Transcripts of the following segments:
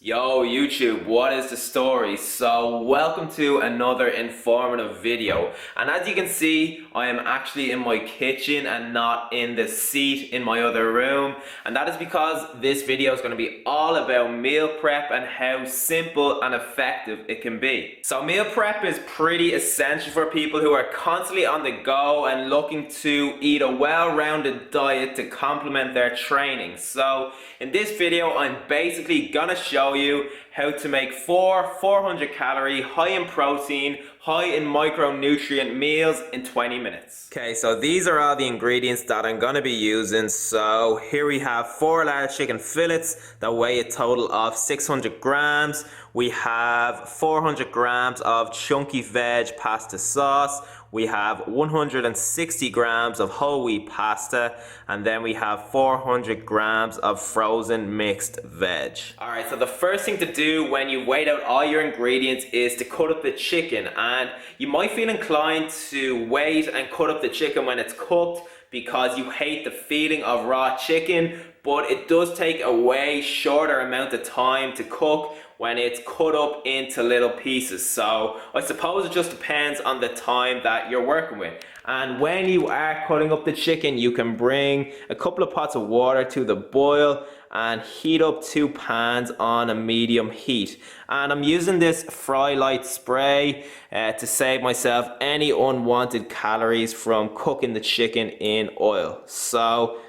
Yo YouTube, what is the story? So welcome to another informative video, and as you can see I am actually in my kitchen and not in the seat in my other room, and that is because this video is going to be all about meal prep and how simple and effective it can be. So meal prep is pretty essential for people who are constantly on the go and looking to eat a well-rounded diet to complement their training. So in this video I'm basically gonna show you how to make 400 calorie, high in protein, high in micronutrient meals in 20 minutes. Okay, so these are all the ingredients that I'm gonna be using. So here we have 4 large chicken fillets that weigh a total of 600 grams. We have 400 grams of chunky veg pasta sauce. We have 160 grams of whole wheat pasta, and then we have 400 grams of frozen mixed veg. Alright, so the first thing to do when you weigh out all your ingredients is to cut up the chicken, and you might feel inclined to wait and cut up the chicken when it's cooked because you hate the feeling of raw chicken, but it does take a way shorter amount of time to cook when it's cut up into little pieces. So I suppose it just depends on the time that you're working with. And when you are cutting up the chicken, you can bring a couple of pots of water to the boil and heat up 2 pans on a medium heat. And I'm using this Fry Light spray to save myself any unwanted calories from cooking the chicken in oil. So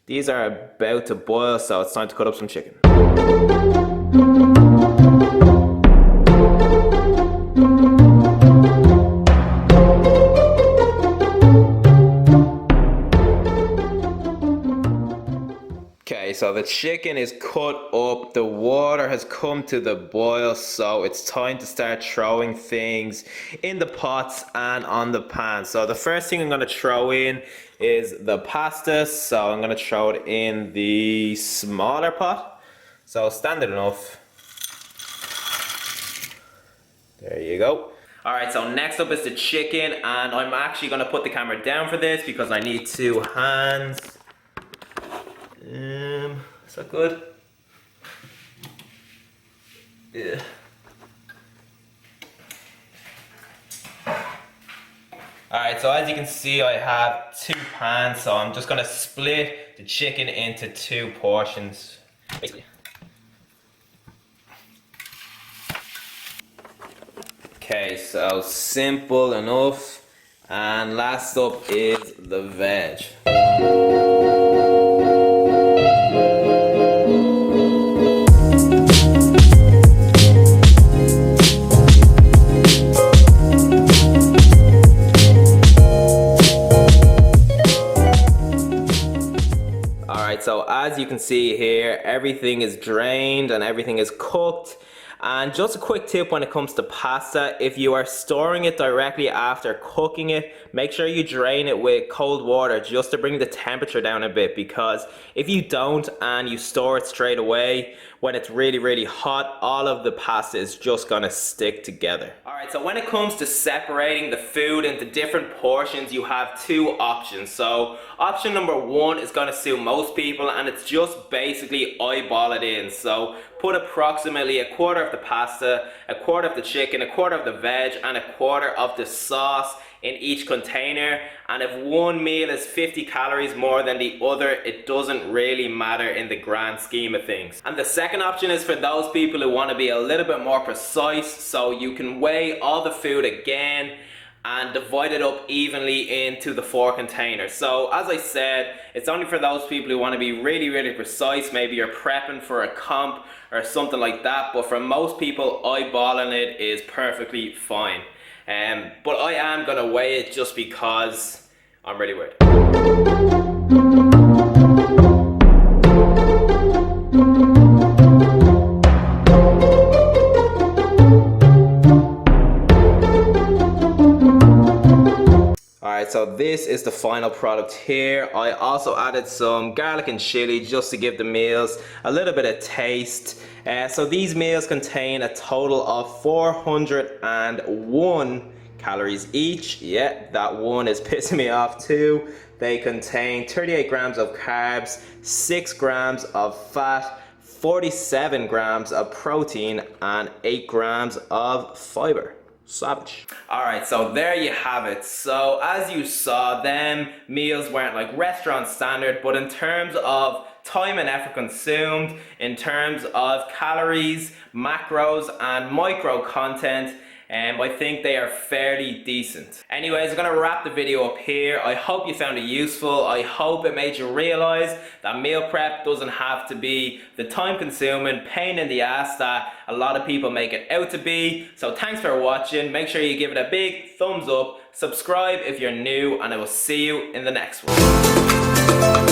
these are about to boil, so it's time to cut up some chicken. Okay, so the chicken is cut up, the water has come to the boil, so it's time to start throwing things in the pots and on the pan. So the first thing I'm going to throw in is the pasta, so I'm going to throw it in the smaller pot, so standard enough. There you go. Alright, so next up is the chicken, and I'm actually going to put the camera down for this because I need 2 hands. Is that good? Yeah. Alright, so as you can see I have 2 pans, so I'm just going to split the chicken into 2 portions. Basically. Okay, so simple enough. And last up is the veg. Alright, so as you can see here, everything is drained and everything is cooked. And just a quick tip when it comes to pasta, if you are storing it directly after cooking it, make sure you drain it with cold water just to bring the temperature down a bit, because if you don't and you store it straight away, when it's really hot, all of the pasta is just gonna stick together. Alright, so when it comes to separating the food into different portions, you have 2 options. So option number 1 is gonna suit most people, and it's just basically eyeball it in. So put approximately a quarter of the pasta, a quarter of the chicken, a quarter of the veg, and a quarter of the sauce in each container. And if one meal is 50 calories more than the other, it doesn't really matter in the grand scheme of things. And the second option is for those people who want to be a little bit more precise, so you can weigh all the food again and divide it up evenly into the 4 containers. So as I said, it's only for those people who want to be really precise. Maybe you're prepping for a comp or something like that, but for most people, eyeballing it is perfectly fine. But I am gonna weigh it just because I'm really weird. Alright, so this is the final product here. I also added some garlic and chili just to give the meals a little bit of taste. So these meals contain a total of 401 calories each. Yeah, that one is pissing me off too. They contain 38 grams of carbs, 6 grams of fat, 47 grams of protein and 8 grams of fiber. Savage. Alright, so there you have it. So as you saw, them meals weren't like restaurant standard, but in terms of time and effort consumed, in terms of calories, macros and micro content, I think they are fairly decent. Anyways, I'm going to wrap the video up here. I hope you found it useful. I hope it made you realize that meal prep doesn't have to be the time consuming pain in the ass that a lot of people make it out to be. So thanks for watching. Make sure you give it a big thumbs up, subscribe if you're new, and I will see you in the next one.